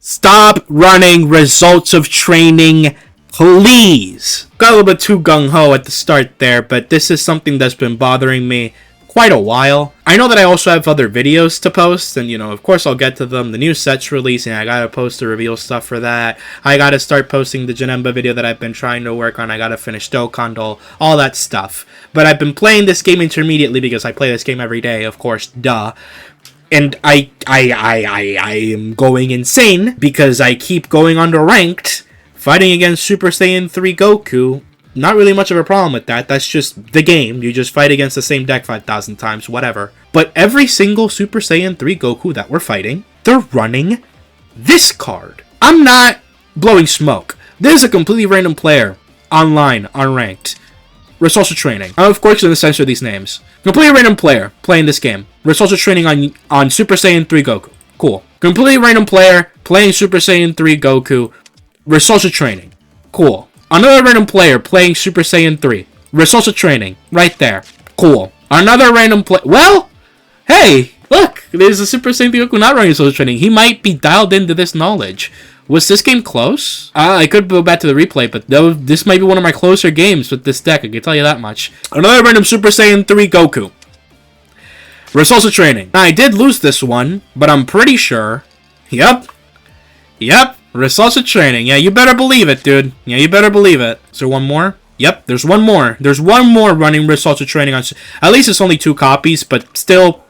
Stop running results of training, please. Got a little bit too gung-ho at the start there, but this is something that's been bothering me quite a while. I know that I also have other videos to post, and of course I'll get to them. The new set's releasing, I gotta post the reveal stuff for that. I gotta start posting the Janemba video that I've been trying to work on. I gotta finish Dokkan, all that stuff. But I've been playing this game intermediately because I play this game every day, of course, duh. And I am going insane because I keep going underranked, fighting against Super Saiyan 3 Goku. Not really much of a problem with that. That's just the game. You just fight against the same deck 5,000 times, whatever. But every single Super Saiyan 3 Goku that we're fighting, they're running this card. I'm not blowing smoke. This is a completely random player online, unranked. Results of training. I'm of course going to censor these names. Completely random player playing this game. Results of training on Super Saiyan 3 Goku. Cool. Completely random player playing Super Saiyan 3 Goku. Results of training. Cool. Another random player playing Super Saiyan 3. Results of training. Right there. Cool. Another random player. Well, hey, look. There's a Super Saiyan 3 Goku not running results of training. He might be dialed into this knowledge. Was this game close? I could go back to the replay, but this might be one of my closer games with this deck, I can tell you that much. Another random Super Saiyan 3 Goku. Results of training. Now, I did lose this one, but I'm pretty sure... Yep. Results of training. Yeah, you better believe it, dude. Yeah, you better believe it. Is there one more? Yep, there's one more. There's one more running results of training on... At least it's only 2 copies, but still...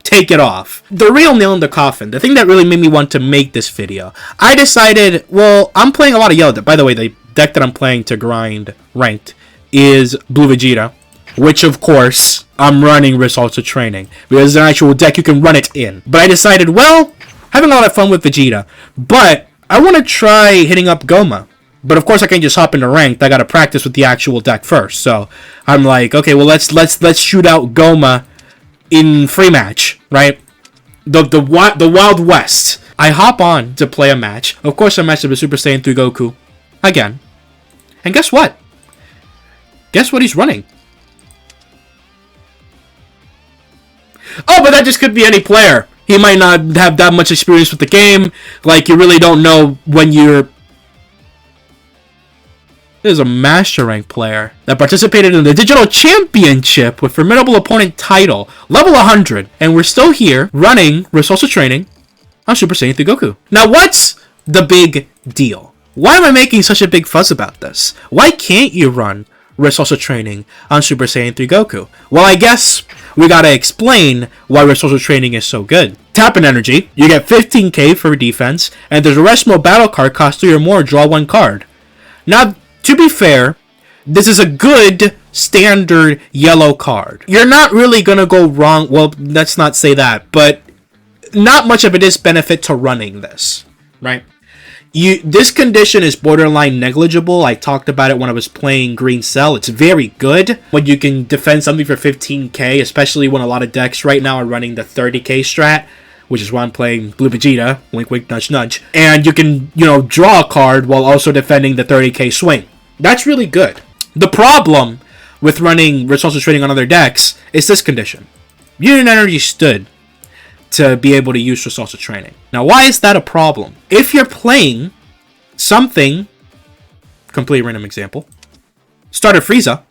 Take it off. The real nail in the coffin, the thing that really made me want to make this video, I decided, well, I'm playing a lot of yellow. By the way, the deck that I'm playing to grind ranked is Blue Vegeta, which of course I'm running results of training because it's an actual deck you can run it in. But I decided, well, having a lot of fun with Vegeta, but I want to try hitting up Goma. But of course I can't just hop into ranked. I got to practice with the actual deck first. So I'm like, okay, well let's shoot out Goma in free match, right? The Wild West. I hop on to play a match. Of course, I matched up with Super Saiyan 3 Goku again. And guess what? Guess what he's running? Oh, but that just could be any player. He might not have that much experience with the game. Like, you really don't know when you're... There's a Master Rank player that participated in the Digital Championship with Formidable Opponent title, level 100, and we're still here running Results of Training on Super Saiyan 3 Goku. Now, what's the big deal? Why am I making such a big fuss about this? Why can't you run Results of Training on Super Saiyan 3 Goku? Well, I guess we gotta explain why Results of Training is so good. Tap an energy, you get 15k for defense, and there's a rest mode battle card, cost 3 or more, draw 1 card. Now, to be fair, this is a good standard yellow card. You're not really going to go wrong. Well, let's not say that, but not much of it is benefit to running this, right? This condition is borderline negligible. I talked about it when I was playing Green Cell. It's very good when you can defend something for 15k, especially when a lot of decks right now are running the 30k strat, which is why I'm playing Blue Vegeta, wink wink nudge nudge, and you can, draw a card while also defending the 30k swing. That's really good. The problem with running Results of Training on other decks is this condition. Unit energy stood to be able to use Results of Training. Now, why is that a problem? If you're playing something, completely random example, Starter Frieza,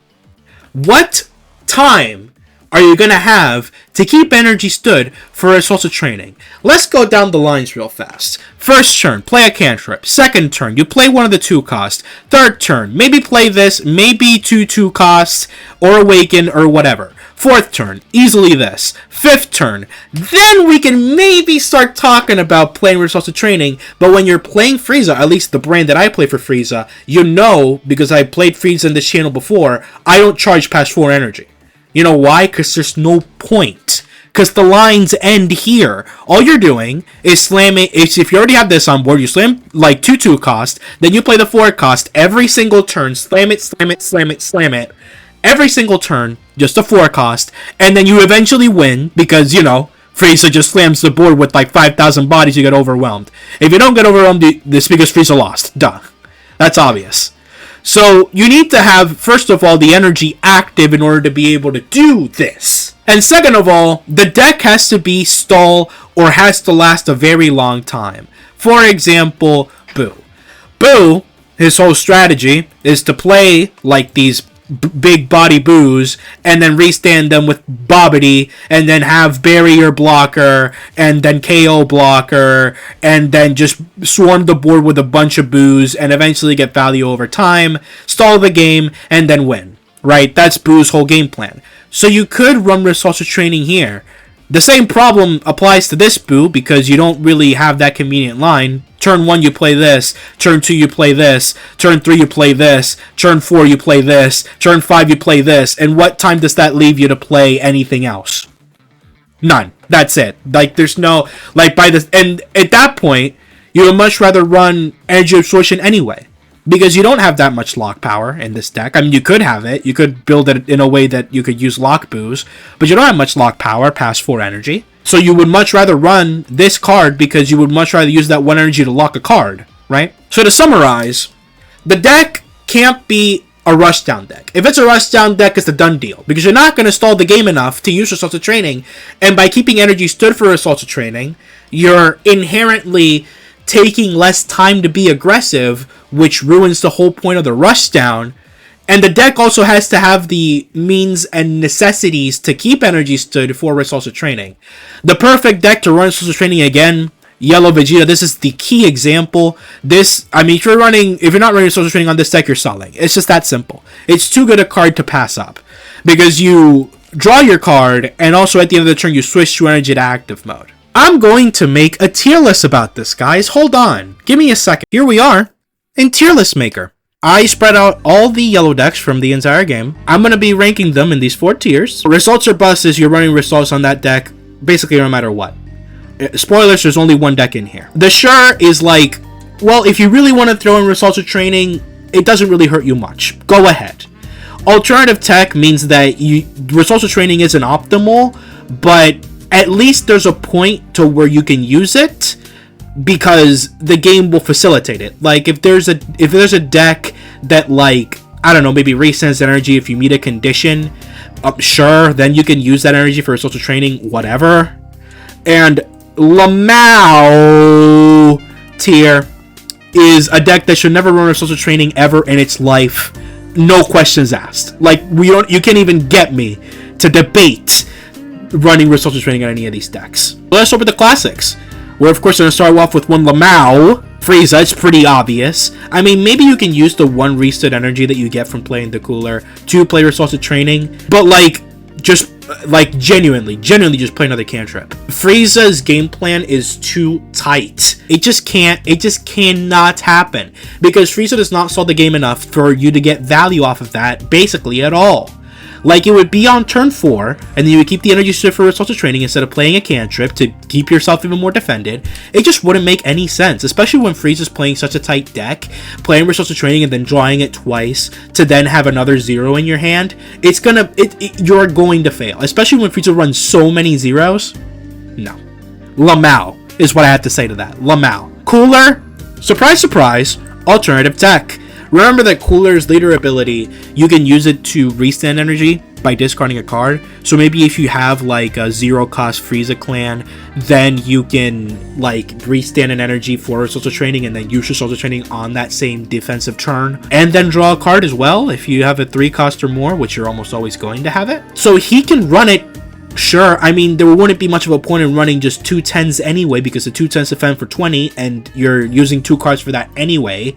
what time are you going to have to keep energy stood for Results of Training? Let's go down the lines real fast. First turn, play a cantrip. Second turn, you play one of the 2 costs. Third turn, maybe play this, maybe 2 costs, or Awaken, or whatever. Fourth turn, easily this. Fifth turn, then we can maybe start talking about playing Results of Training, but when you're playing Frieza, at least the brand that I play for Frieza, because I played Frieza in this channel before, I don't charge past 4 energy. You know why? Because there's no point. Because the lines end here. All you're doing is slamming. If you already have this on board, you slam like 2 cost, then you play the 4 cost every single turn. Slam it, slam it, slam it, slam it. Every single turn, just a 4 cost. And then you eventually win because, Frieza just slams the board with like 5,000 bodies, you get overwhelmed. If you don't get overwhelmed, this because Frieza lost. Duh. That's obvious. So you need to have, first of all, the energy active in order to be able to do this. And second of all, the deck has to be stall or has to last a very long time. For example, Boo. Boo, his whole strategy is to play like these big body Boos and then restand them with Bobbity and then have barrier blocker and then KO blocker and then just swarm the board with a bunch of Boos and eventually get value over time, stall the game, and then win. Right? That's Boo's whole game plan. So you could run Resource Training here. The same problem applies to this Boo because you don't really have that convenient line. Turn 1 you play this, turn 2 you play this, turn 3 you play this, turn 4 you play this, turn 5 you play this, and what time does that leave you to play anything else? None. That's it. Like, there's no, like, and at that point, you would much rather run Energy Absorption anyway. Because you don't have that much lock power in this deck. I mean, you could have it. You could build it in a way that you could use lock Boos. But you don't have much lock power past 4 energy. So you would much rather run this card because you would much rather use that 1 energy to lock a card, right? So to summarize, the deck can't be a rushdown deck. If it's a rushdown deck, it's a done deal. Because you're not going to stall the game enough to use Results of Training. And by keeping energy stood for Results of Training, you're inherently taking less time to be aggressive, which ruins the whole point of the rushdown. And the deck also has to have the means and necessities to keep energy stood for Results of Training. The perfect deck to run Results of Training again, Yellow Vegeta. This is the key example. This, I mean, if you're not running Results of Training on this deck, you're selling. It's just that simple. It's too good a card to pass up because you draw your card, and also at the end of the turn, you switch to energy to active mode. I'm going to make a tier list about this, guys. Hold on. Give me a second. Here we are in Tier List Maker. I spread out all the yellow decks from the entire game. I'm going to be ranking them in these 4 tiers. Results or busts is you're running results on that deck basically no matter what. Spoilers, there's only 1 deck in here. The Sure is like, well, if you really want to throw in Results of Training, it doesn't really hurt you much. Go ahead. Alternative Tech means that Results of Training isn't optimal, but at least there's a point to where you can use it because the game will facilitate it. Like if there's a deck that, like, I don't know, maybe resends energy if you meet a condition, sure, then you can use that energy for Results of Training, whatever. And Lamau tier is a deck that should never run Results of Training ever in its life. No questions asked. Like, you can't even get me to debate running Results of Training on any of these decks. Let's start with the classics. We're of course going to start off with 1 Lamau. Frieza, it's pretty obvious. I mean, maybe you can use the 1 restood energy that you get from playing the cooler to play Results of Training, but genuinely just play another cantrip. Frieza's game plan is too tight. It just cannot happen because Frieza does not solve the game enough for you to get value off of that basically at all. Like, it would be on turn 4, and then you would keep the energy stood for Results of Training instead of playing a cantrip to keep yourself even more defended. It just wouldn't make any sense, especially when Frieza's playing such a tight deck, playing Results of Training and then drawing it twice to then have another 0 in your hand. You're going to fail, especially when Frieza runs so many zeros. No. Lamau is what I have to say to that. Lamau. Cooler, surprise, surprise, alternative tech. Remember that Cooler's leader ability, you can use it to restand energy by discarding a card. So maybe if you have like a 0-cost Frieza clan, then you can like restand an energy for Results of Training and then use Results of Training on that same defensive turn. And then draw a card as well if you have a 3-cost or more, which you're almost always going to have it. So he can run it. Sure, I mean, there wouldn't be much of a point in running just 2 10s anyway, because the 2 10s defend for 20 and you're using 2 cards for that anyway.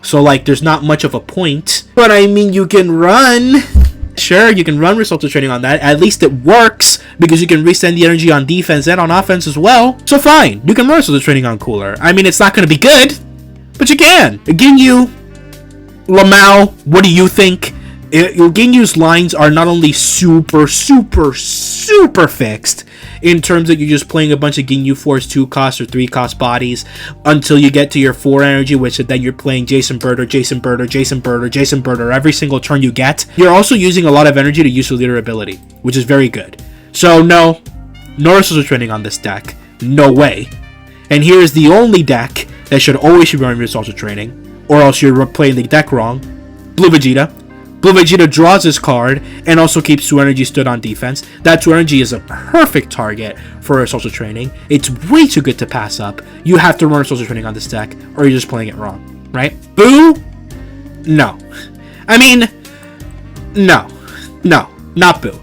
So, like, there's not much of a point. But, I mean, you can run. Sure, you can run Results of Training on that. At least it works, because you can resend the energy on defense and on offense as well. So, fine. You can run Results of Training on Cooler. I mean, it's not going to be good, but you can. Ginyu, Lamau, what do you think? Ginyu's lines are not only super fixed in terms of you're just playing a bunch of Ginyu Force 2-cost or 3-cost bodies until you get to your 4 energy, which then you're playing Jason Birder every single turn you get. You're also using a lot of energy to use your leader ability, which is very good. So no Results of Training on this deck. No way. And here's the only deck that should always be running Results of Training, or else you're playing the deck wrong. Blue Vegeta. Blue Vegeta draws his card and also keeps 2 energy stood on defense. That 2 energy is a perfect target for a social training. It's way too good to pass up. You have to run a social training on this deck, or you're just playing it wrong, right? Boo? No. I mean, no, not Boo.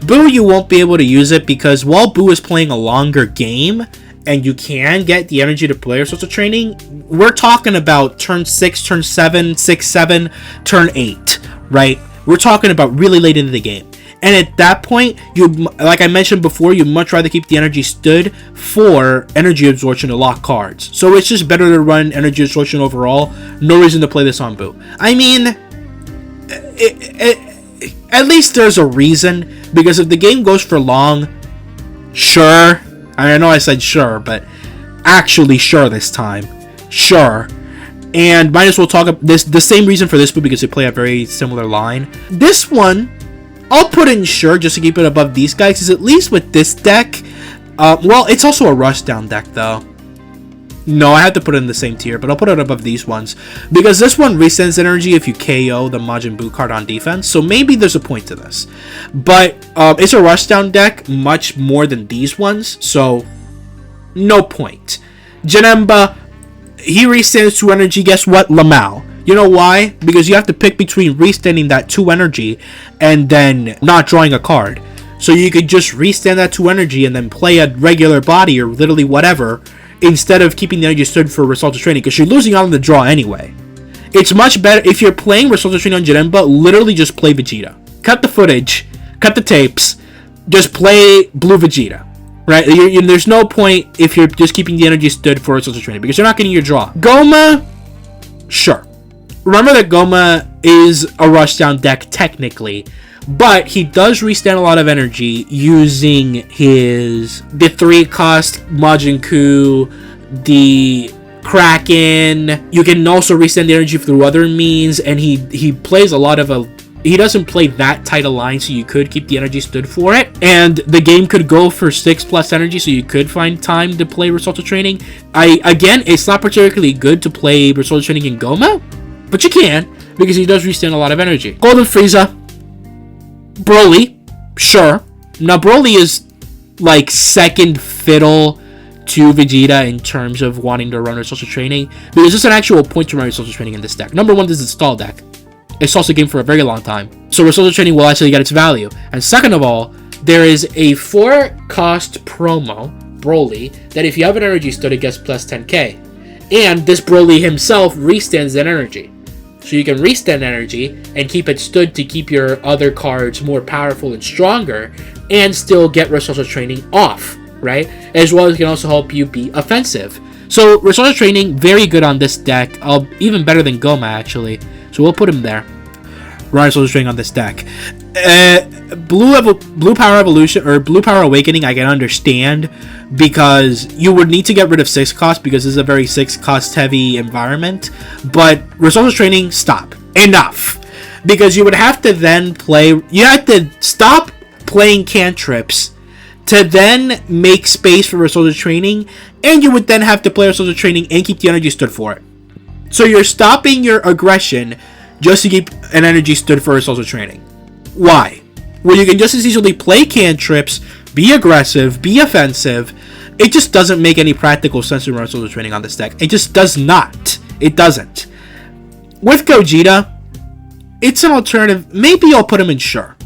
Boo, you won't be able to use it because while Boo is playing a longer game and you can get the energy to play your social training, we're talking about turn 6, turn 7, 6, 7, turn 8, right? We're talking about really late into the game. And at that point, you, like I mentioned before, you'd much rather keep the energy stood for energy absorption to lock cards. So it's just better to run energy absorption overall. No reason to play this on Boo. I mean, at least there's a reason, because if the game goes for long, sure. I know I said sure, but actually sure this time. Sure. And might as well talk about this, the same reason for this Boo, because they play a very similar line. This one, I'll put in sure just to keep it above these guys, because at least with this deck, well, it's also a rush down deck though. No, I have to put it in the same tier, but I'll put it above these ones. Because this one resends energy if you KO the Majin Buu card on defense, so maybe there's a point to this. But it's a rushdown deck much more than these ones, so no point. Janemba, he resends 2 energy, guess what? Lamau. You know why? Because you have to pick between restanding that 2 energy and then not drawing a card. So you could just restand that 2 energy and then play a regular body or literally whatever, instead of keeping the energy stood for Results of Training, because you're losing out on the draw anyway. It's much better if you're playing Results of Training on Janemba, literally just play Vegeta. Cut the footage, cut the tapes, just play Blue Vegeta. Right? There's no point if you're just keeping the energy stood for Results of Training, because you're not getting your draw. Goma, sure. Remember that Goma is a rushdown deck technically, but he does restand a lot of energy using the 3-cost Majin-Ku, the Kraken. You can also restand the energy through other means, and he plays a lot of he doesn't play that tight a line, so you could keep the energy stood for it. And the game could go for 6+ energy, so you could find time to play Results of Training. Again, it's not particularly good to play Results of Training in Goma, but you can, because he does restand a lot of energy. Golden Frieza. Broly, sure. Now, Broly is like second fiddle to Vegeta in terms of wanting to run Results of Training, because there's an actual point to run Results of Training in this deck. Number one, this is a stall deck. It stalls the game for a very long time, so Results of Training will actually get its value. And second of all, there is a 4-cost promo, Broly, that if you have an energy stood, it gets plus 10k. And this Broly himself restands that energy. So you can restand energy and keep it stood to keep your other cards more powerful and stronger, and still get Results of Training off, right? As well as it can also help you be offensive. So Results of Training, very good on this deck, even better than Goma actually. So we'll put him there. Run Results of Training on this deck. Blue Power Evolution or Blue Power Awakening, I can understand, because you would need to get rid of 6 cost, because this is a very 6 cost heavy environment. But Results of Training, stop. Enough. Because you would have to then you have to stop playing cantrips to then make space for Results of Training, and you would then have to play Results of Training and keep the energy stood for it. So you're stopping your aggression just to keep an energy stood for Results of Training. Why? Well, you can just as easily play cantrips, be aggressive, be offensive. It just doesn't make any practical sense to run Results of Training on this deck. It just does not. It doesn't. With Gogeta, it's an alternative. Maybe I'll put him in sure.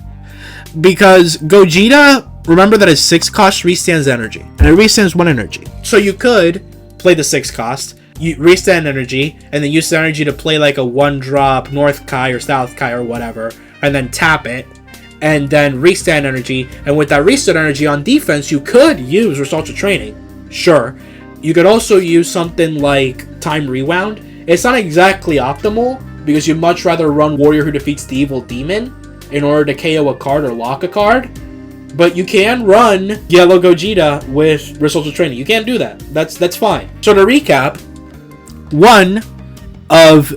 Because Gogeta, remember that his 6 cost restands energy. And it restands 1 energy. So you could play the 6 cost, you restand energy, and then use the energy to play like a 1-drop North Kai or South Kai or whatever, and then tap it, and then restand energy. And with that restand energy on defense, you could use Results of Training. Sure. You could also use something like Time Rewound. It's not exactly optimal, because you'd much rather run Warrior who defeats the Evil Demon in order to KO a card or lock a card. But you can run Yellow Gogeta with Results of Training. You can do that. That's fine. So to recap, one of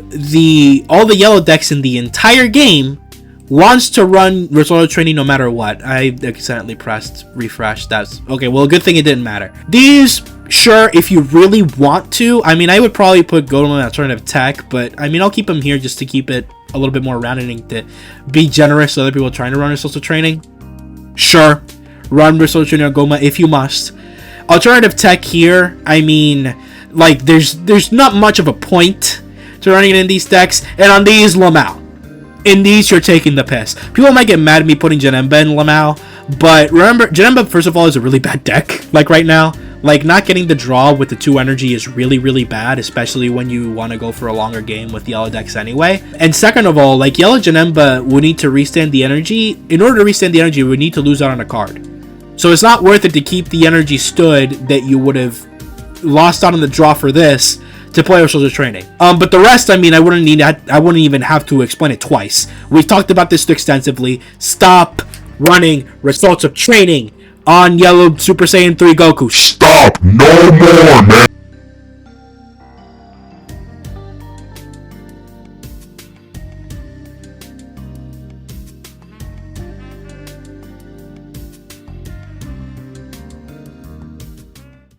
all the yellow decks in the entire game wants to run Results of Training no matter what. I accidentally pressed refresh. That's okay. Well, good thing it didn't matter. These, sure, if you really want to. I mean, I would probably put Golem in alternative tech, but I mean, I'll keep him here just to keep it a little bit more around it and to be generous to other people trying to run Results of Training, sure, run Results of Training on Goma if you must. Alternative tech here, I mean, like, there's not much of a point to running it in these decks, and on these, Lamau. In these, you're taking the piss. People might get mad at me putting Janemba in Lamau, but remember, Janemba, first of all, is a really bad deck, like, right now. Like, not getting the draw with the 2 energy is really, really bad, especially when you want to go for a longer game with yellow decks anyway. And second of all, like, yellow Janemba would need to restand the energy. In order to restand the energy, we would need to lose out on a card. So it's not worth it to keep the energy stood that you would have lost out on the draw for this to play Results of Training. But the rest, I mean, I wouldn't even have to explain it twice. We've talked about this extensively. Stop running Results of Training on yellow Super Saiyan 3 Goku. Stop! No more, man!